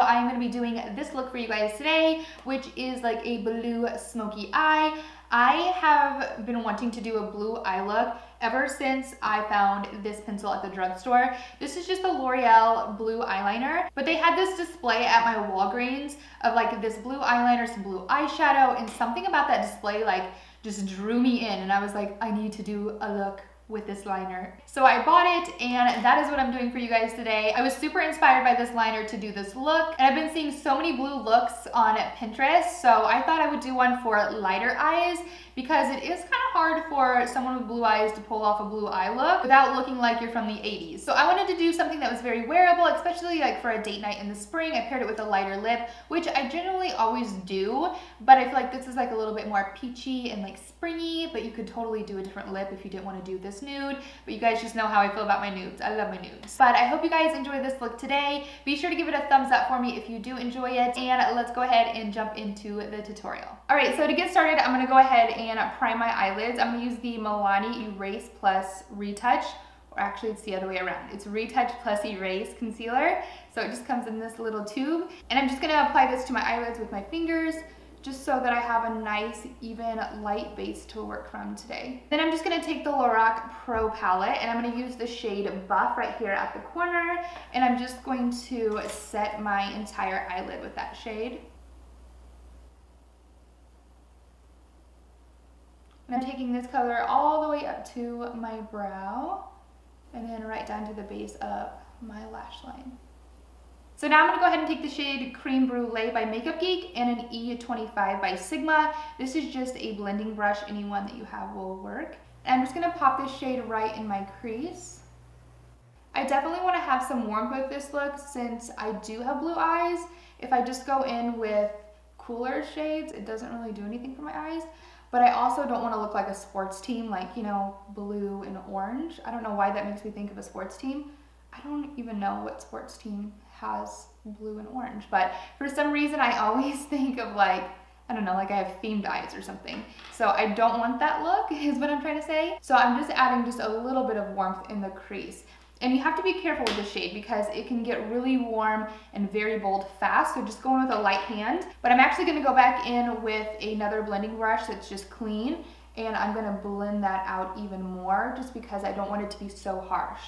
I'm going to be doing this look for you guys today, which is like a blue smoky eye. I have been wanting to do a blue eye look ever since I found this pencil at the drugstore. This is just a L'Oreal blue eyeliner, but they had this display at my Walgreens of like this blue eyeliner, some blue eyeshadow, and something about that display like just drew me in, and I was like, I need to do a look with this liner. So I bought it, and that is what I'm doing for you guys today. I was super inspired by this liner to do this look, and I've been seeing so many blue looks on Pinterest, so I thought I would do one for lighter eyes because it is kind of hard for someone with blue eyes to pull off a blue eye look without looking like you're from the 80s. So I wanted to do something that was very wearable, especially like for a date night in the spring. I paired it with a lighter lip, which I generally always do, but I feel like this is like a little bit more peachy and like springy, but you could totally do a different lip if you didn't want to do this nude. But you guys just know how I feel about my nudes. I love my nudes. But I hope you guys enjoy this look today. Be sure to give it a thumbs up for me if you do enjoy it, and let's go ahead and jump into the tutorial. All right, so to get started, I'm gonna go ahead and prime my eyelids. I'm gonna use the Milani Erase Plus Retouch, or actually it's the other way around. It's Retouch Plus Erase Concealer. So it just comes in this little tube, and I'm just gonna apply this to my eyelids with my fingers, just so that I have a nice, even light base to work from today. Then I'm just gonna take the Lorac Pro Palette, and I'm gonna use the shade Buff right here at the corner, and I'm just going to set my entire eyelid with that shade. And I'm taking this color all the way up to my brow, and then right down to the base of my lash line. So now I'm gonna go ahead and take the shade Creme Brulee by Makeup Geek and an E25 by Sigma. This is just a blending brush, any one that you have will work. And I'm just gonna pop this shade right in my crease. I definitely wanna have some warmth with this look since I do have blue eyes. If I just go in with cooler shades, it doesn't really do anything for my eyes. But I also don't want to look like a sports team, like, you know, blue and orange. I don't know why that makes me think of a sports team. I don't even know what sports team has blue and orange, but for some reason I always think of like, I don't know, like I have themed eyes or something. So I don't want that look is what I'm trying to say. So I'm just adding just a little bit of warmth in the crease. And you have to be careful with the shade because it can get really warm and very bold fast, so just go in with a light hand. But I'm actually gonna go back in with another blending brush that's just clean, and I'm gonna blend that out even more just because I don't want it to be so harsh.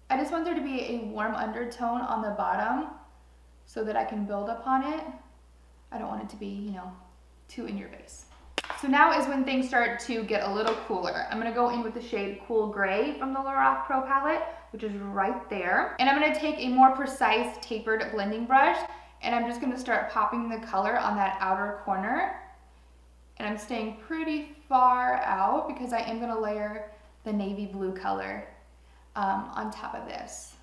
I just want there to be a warm undertone on the bottom so that I can build upon it. I don't want it to be, you know, too in your face. So now is when things start to get a little cooler. I'm gonna go in with the shade Cool Gray from the Lorac Pro Palette, which is right there. And I'm gonna take a more precise tapered blending brush, and I'm just gonna start popping the color on that outer corner. And I'm staying pretty far out because I am gonna layer the navy blue color on top of this.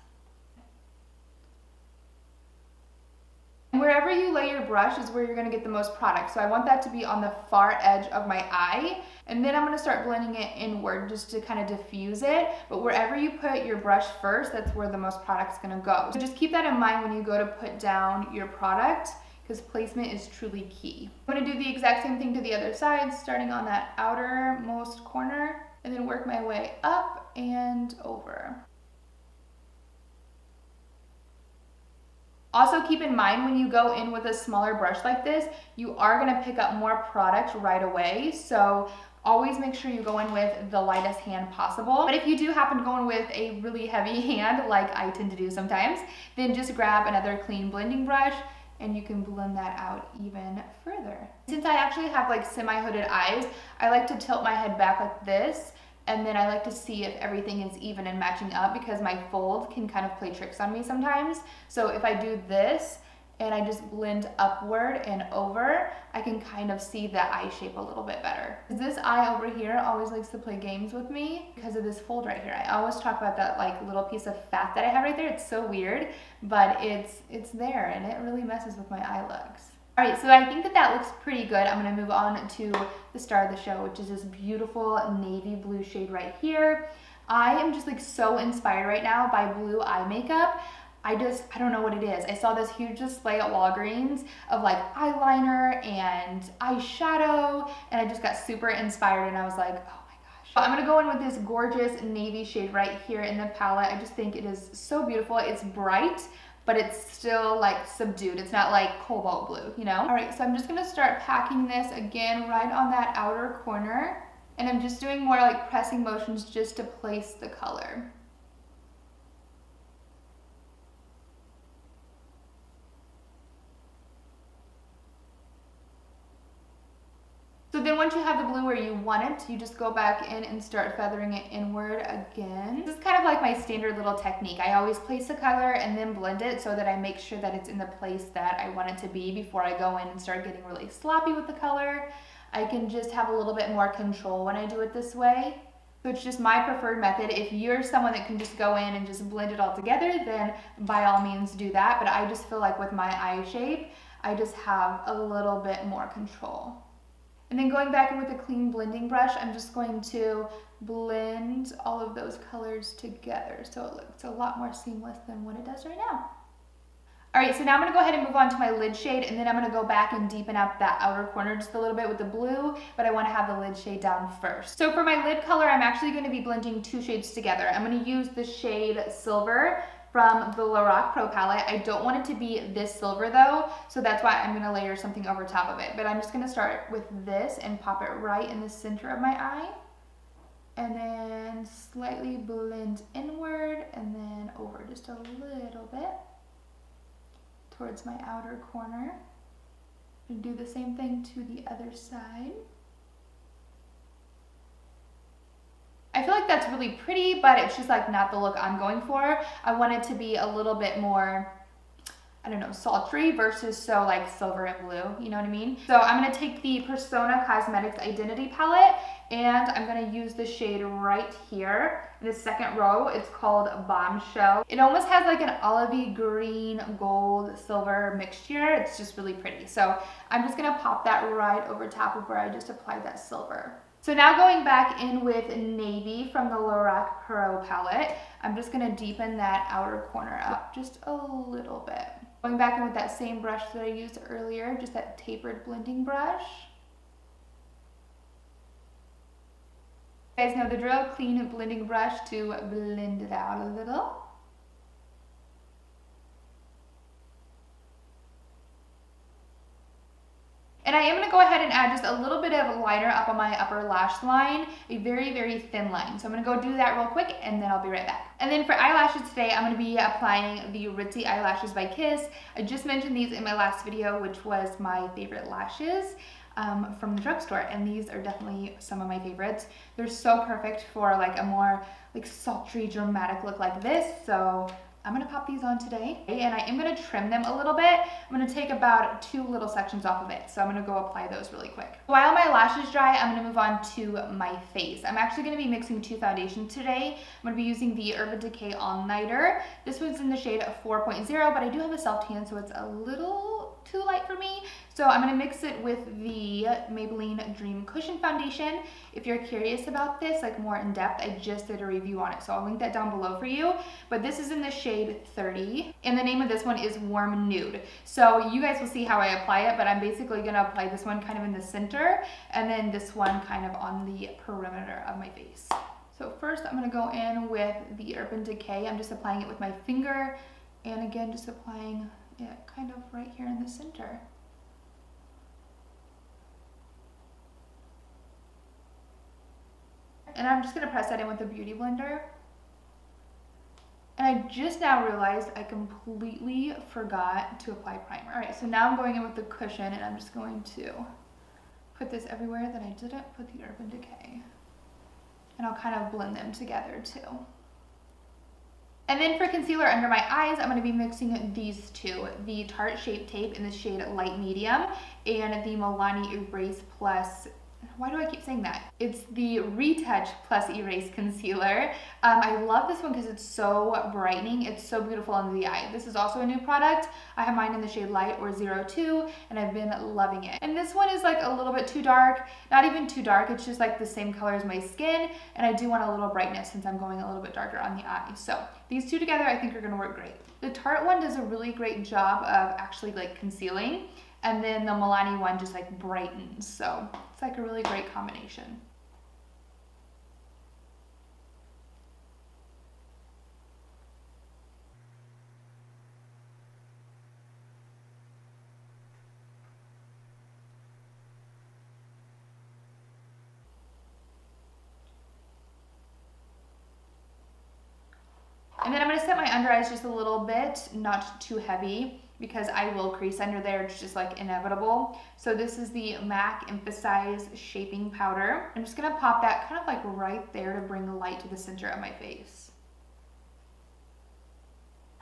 Wherever you lay your brush is where you're gonna get the most product. So I want that to be on the far edge of my eye. And then I'm gonna start blending it inward just to kind of diffuse it. But wherever you put your brush first, that's where the most product's gonna go. So just keep that in mind when you go to put down your product, because placement is truly key. I'm gonna do the exact same thing to the other side, starting on that outermost corner, and then work my way up and over. Also keep in mind when you go in with a smaller brush like this, you are gonna pick up more product right away. So always make sure you go in with the lightest hand possible. But if you do happen to go in with a really heavy hand, like I tend to do sometimes, then just grab another clean blending brush and you can blend that out even further. Since I actually have like semi-hooded eyes, I like to tilt my head back like this, and then I like to see if everything is even and matching up because my fold can kind of play tricks on me sometimes. So if I do this and I just blend upward and over, I can kind of see the eye shape a little bit better. This eye over here always likes to play games with me because of this fold right here. I always talk about that like little piece of fat that I have right there. It's so weird, but it's there and it really messes with my eye looks. All right, so I think that looks pretty good. I'm gonna move on to the star of the show, which is this beautiful navy blue shade right here. I am just like so inspired right now by blue eye makeup. I don't know what it is. I saw this huge display at Walgreens of like eyeliner and eyeshadow, and I just got super inspired and I was like, oh my gosh, I'm gonna go in with this gorgeous navy shade right here in the palette. I just think it is so beautiful. It's bright, but it's still like subdued. It's not like cobalt blue, you know? All right, so I'm just gonna start packing this again right on that outer corner. And I'm just doing more like pressing motions just to place the color. So then once you have the blue where you want it, you just go back in and start feathering it inward again. This is kind of like my standard little technique. I always place the color and then blend it so that I make sure that it's in the place that I want it to be before I go in and start getting really sloppy with the color. I can just have a little bit more control when I do it this way. So it's just my preferred method. If you're someone that can just go in and just blend it all together, then by all means do that. But I just feel like with my eye shape, I just have a little bit more control. And then going back in with a clean blending brush, I'm just going to blend all of those colors together so it looks a lot more seamless than what it does right now. All right, so now I'm gonna go ahead and move on to my lid shade, and then I'm gonna go back and deepen up that outer corner just a little bit with the blue, but I wanna have the lid shade down first. So for my lid color, I'm actually gonna be blending two shades together. I'm gonna use the shade Silver from the Lorac Pro Palette. I don't want it to be this silver though, so that's why I'm gonna layer something over top of it. But I'm just gonna start with this and pop it right in the center of my eye. And then slightly blend inward and then over just a little bit towards my outer corner. And do the same thing to the other side. I feel like that's really pretty, but it's just like not the look I'm going for. I want it to be a little bit more, I don't know, sultry versus so like silver and blue, you know what I mean? So I'm gonna take the Persona Cosmetics Identity Palette and I'm gonna use the shade right here in the second row. It's called Bombshell. It almost has like an olivey green, gold, silver mixture. It's just really pretty. So I'm just gonna pop that right over top of where I just applied that silver. So now going back in with Navy from the Lorac Pro Palette, I'm just gonna deepen that outer corner up just a little bit. Going back in with that same brush that I used earlier, just that tapered blending brush. You guys know the drill, clean blending brush to blend it out a little. And I am going to go ahead and add just a little bit of liner up on my upper lash line, a very, very thin line. So I'm going to go do that real quick and then I'll be right back. And then for eyelashes today, I'm going to be applying the Ritzy Eyelashes by Kiss. I just mentioned these in my last video, which was my favorite lashes from the drugstore. And these are definitely some of my favorites. They're so perfect for like a more like sultry, dramatic look like this. So I'm gonna pop these on today and I am gonna trim them a little bit. I'm gonna take about 2 little sections off of it. So I'm gonna go apply those really quick. While my lashes dry, I'm gonna move on to my face. I'm actually gonna be mixing 2 foundations today. I'm gonna be using the Urban Decay All Nighter. This one's in the shade 4.0, but I do have a soft tan, so it's a little too light for me. So I'm gonna mix it with the Maybelline Dream Cushion Foundation. If you're curious about this, like more in depth, I just did a review on it. So I'll link that down below for you. But this is in the shade 30. And the name of this one is Warm Nude. So you guys will see how I apply it, but I'm basically gonna apply this one kind of in the center and then this one kind of on the perimeter of my face. So first I'm gonna go in with the Urban Decay. I'm just applying it with my finger and again, just applying it kind of right here in the center. And I'm just gonna press that in with a beauty blender. And I just now realized I completely forgot to apply primer. All right, so now I'm going in with the cushion and I'm just going to put this everywhere that I didn't put the Urban Decay. And I'll kind of blend them together too. And then for concealer under my eyes, I'm going to be mixing these two. The Tarte Shape Tape in the shade Light Medium and the Milani Erase Plus, why do I keep saying that? It's the Retouch Plus Erase Concealer. I love this one because it's so brightening. It's so beautiful under the eye. This is also a new product. I have mine in the shade Light or 02 and I've been loving it. And this one is like a little bit too dark. Not even too dark. It's just like the same color as my skin. And I do want a little brightness since I'm going a little bit darker on the eye. So these two together I think are going to work great. The Tarte one does a really great job of actually like concealing. And then the Milani one just like brightens. So it's like a really great combination. And then I'm gonna set my under eyes just a little bit, not too heavy, because I will crease under there. It's just like inevitable. So this is the MAC Emphasize Shaping Powder. I'm just gonna pop that kind of like right there to bring the light to the center of my face.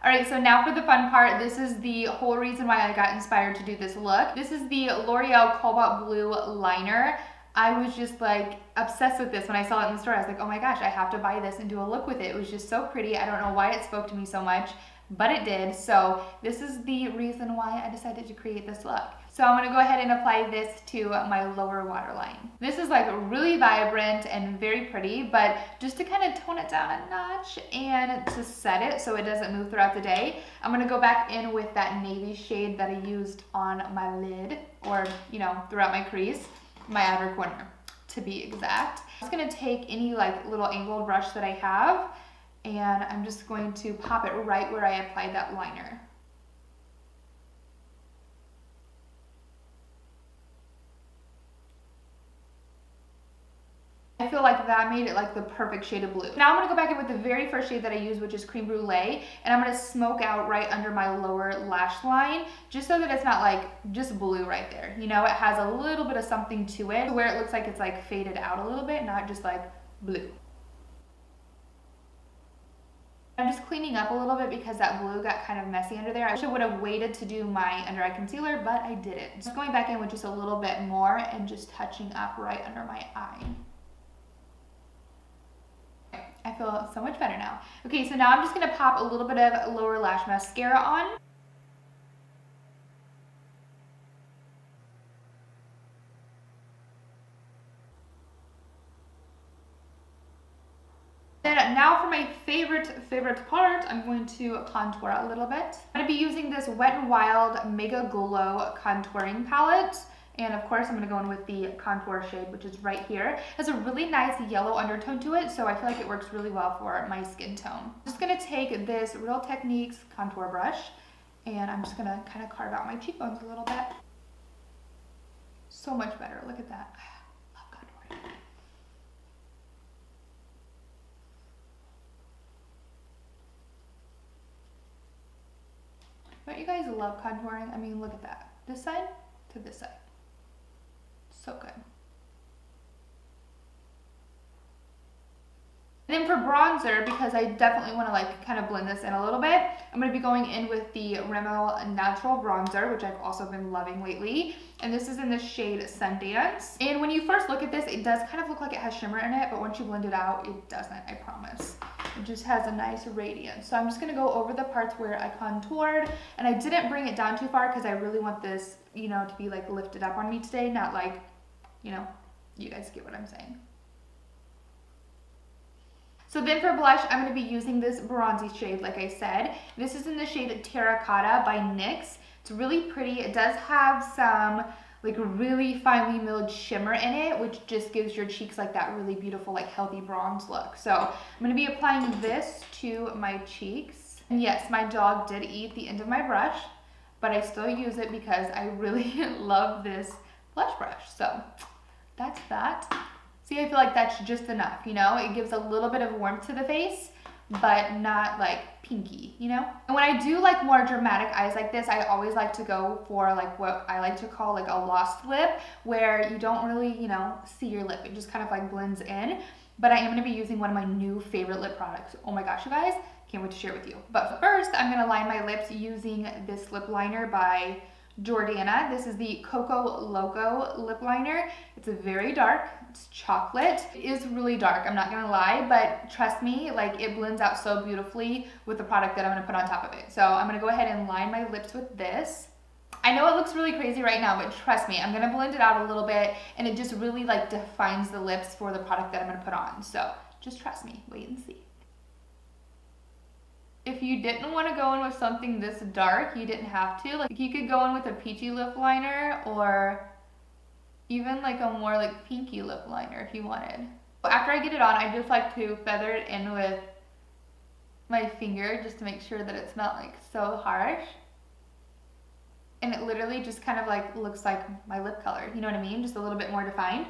All right, so now for the fun part. This is the whole reason why I got inspired to do this look. This is the L'Oreal Cobalt Blue Liner. I was just like obsessed with this when I saw it in the store. I was like, oh my gosh, I have to buy this and do a look with it. It was just so pretty. I don't know why it spoke to me so much, but it did. So this is the reason why I decided to create this look. So I'm gonna go ahead and apply this to my lower waterline. This is like really vibrant and very pretty, but just to kind of tone it down a notch and to set it so it doesn't move throughout the day, I'm gonna go back in with that navy shade that I used on my lid, or you know, throughout my crease, my outer corner to be exact. I'm just gonna take any like little angled brush that I have, and I'm just going to pop it right where I applied that liner. I feel like that made it like the perfect shade of blue. Now I'm gonna go back in with the very first shade that I used, which is Creme Brulee, and I'm gonna smoke out right under my lower lash line, just so that it's not like just blue right there. You know, it has a little bit of something to it, where it looks like it's like faded out a little bit, not just like blue. I'm just cleaning up a little bit because that blue got kind of messy under there. I wish I would have waited to do my under eye concealer, but I didn't. Just going back in with just a little bit more and just touching up right under my eye. I feel so much better now. Okay, so now I'm just gonna pop a little bit of lower lash mascara on. Then now for my favorite part, I'm going to contour a little bit. I'm gonna be using this Wet n Wild Mega Glow contouring palette. And of course, I'm gonna go in with the contour shade, which is right here. It has a really nice yellow undertone to it, so I feel like it works really well for my skin tone. I'm just gonna take this Real Techniques contour brush, and I'm just gonna kind of carve out my cheekbones a little bit. So much better, look at that. I love contouring. Don't you guys love contouring? I mean, look at that. This side to this side. So good. And then for bronzer, because I definitely want to like kind of blend this in a little bit, I'm going to be going in with the Rimmel Natural Bronzer, which I've also been loving lately. And this is in the shade Sundance. And when you first look at this, it does kind of look like it has shimmer in it, but once you blend it out, it doesn't, I promise. It just has a nice radiance. So I'm just going to go over the parts where I contoured, and I didn't bring it down too far because I really want this, you know, to be like lifted up on me today, not like, you know, you guys get what I'm saying. So then for blush, I'm going to be using this bronzy shade, like I said. This is in the shade Terra Cotta by NYX. It's really pretty. It does have some like really finely milled shimmer in it, which just gives your cheeks like that really beautiful, like healthy bronze look. So I'm going to be applying this to my cheeks. And yes, my dog did eat the end of my brush, but I still use it because I really love this blush brush. So that's that. See, I feel like that's just enough, you know? It gives a little bit of warmth to the face, but not like pinky, you know? And when I do like more dramatic eyes like this, I always like to go for like what I like to call like a lost lip, where you don't really, you know, see your lip. It just kind of like blends in. But I am going to be using one of my new favorite lip products. Oh my gosh, you guys, can't wait to share with you. But first, I'm going to line my lips using this lip liner by Jordana. This is the Coco Loco lip liner. It's very dark. It's chocolate. It is really dark, I'm not gonna lie, but trust me, like it blends out so beautifully with the product that I'm gonna put on top of it. So I'm gonna go ahead and line my lips with this. I know it looks really crazy right now, but trust me, I'm gonna blend it out a little bit, and it just really like defines the lips for the product that I'm gonna put on. So just trust me, wait and see. If you didn't want to go in with something this dark, you didn't have to. Like you could go in with a peachy lip liner, or even like a more like pinky lip liner if you wanted. After I get it on, I just like to feather it in with my finger just to make sure that it's not like so harsh. And it literally just kind of like looks like my lip color, you know what I mean? Just a little bit more defined.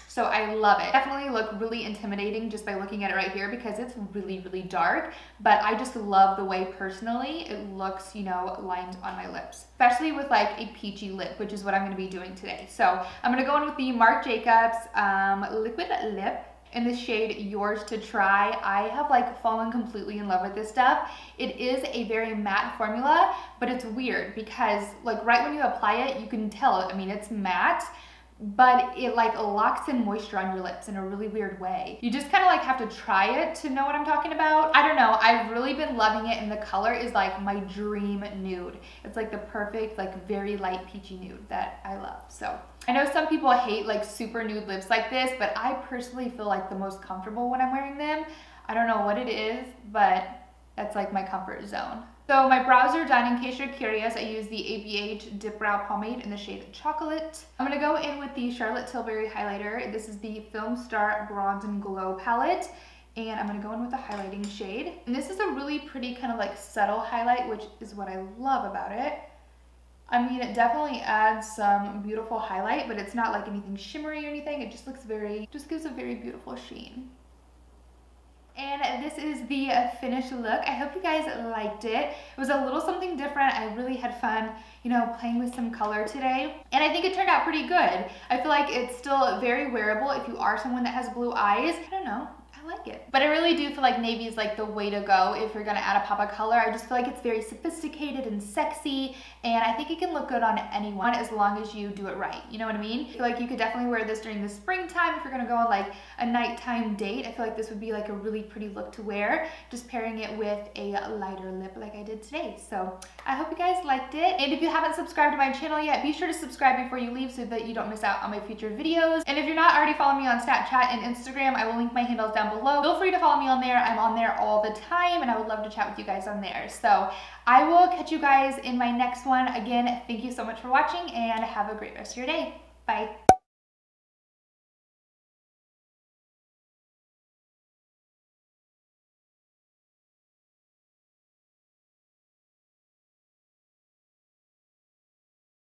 So I love it. Definitely look really intimidating just by looking at it right here because it's really, really dark, but I just love the way personally it looks, you know, lined on my lips, especially with like a peachy lip, which is what I'm gonna be doing today. So I'm gonna go in with the Marc Jacobs Liquid Lip in the shade Yours to Try. I have like fallen completely in love with this stuff. It is a very matte formula, but it's weird because like right when you apply it, you can tell, I mean, it's matte, but it like locks in moisture on your lips in a really weird way. You just kind of like have to try it to know what I'm talking about. I don't know, I've really been loving it, and the color is like my dream nude. It's like the perfect, like very light peachy nude that I love. So I know some people hate like super nude lips like this, but I personally feel like the most comfortable when I'm wearing them. I don't know what it is, but that's like my comfort zone. So my brows are done. In case you're curious, I use the ABH Dip Brow Pomade in the shade Chocolate. I'm gonna go in with the Charlotte Tilbury highlighter. This is the Film Star Bronze and Glow palette, and I'm gonna go in with the highlighting shade. And this is a really pretty kind of like subtle highlight, which is what I love about it. I mean, it definitely adds some beautiful highlight, but it's not like anything shimmery or anything. It just looks very, just gives a very beautiful sheen. And this is the finished look. I hope you guys liked it. It was a little something different. I really had fun, you know, playing with some color today. And I think it turned out pretty good. I feel like it's still very wearable if you are someone that has blue eyes. I don't know. I like it. But I really do feel like navy is like the way to go if you're gonna add a pop of color. I just feel like it's very sophisticated and sexy, and I think it can look good on anyone as long as you do it right. You know what I mean? I feel like you could definitely wear this during the springtime if you're gonna go on like a nighttime date. I feel like this would be like a really pretty look to wear, just pairing it with a lighter lip like I did today. So I hope you guys liked it. And if you haven't subscribed to my channel yet, be sure to subscribe before you leave so that you don't miss out on my future videos. And if you're not already following me on Snapchat and Instagram, I will link my handles down below. Feel free to follow me on there. I'm on there all the time, and I would love to chat with you guys on there. So I will catch you guys in my next one. Again, thank you so much for watching, and have a great rest of your day. Bye.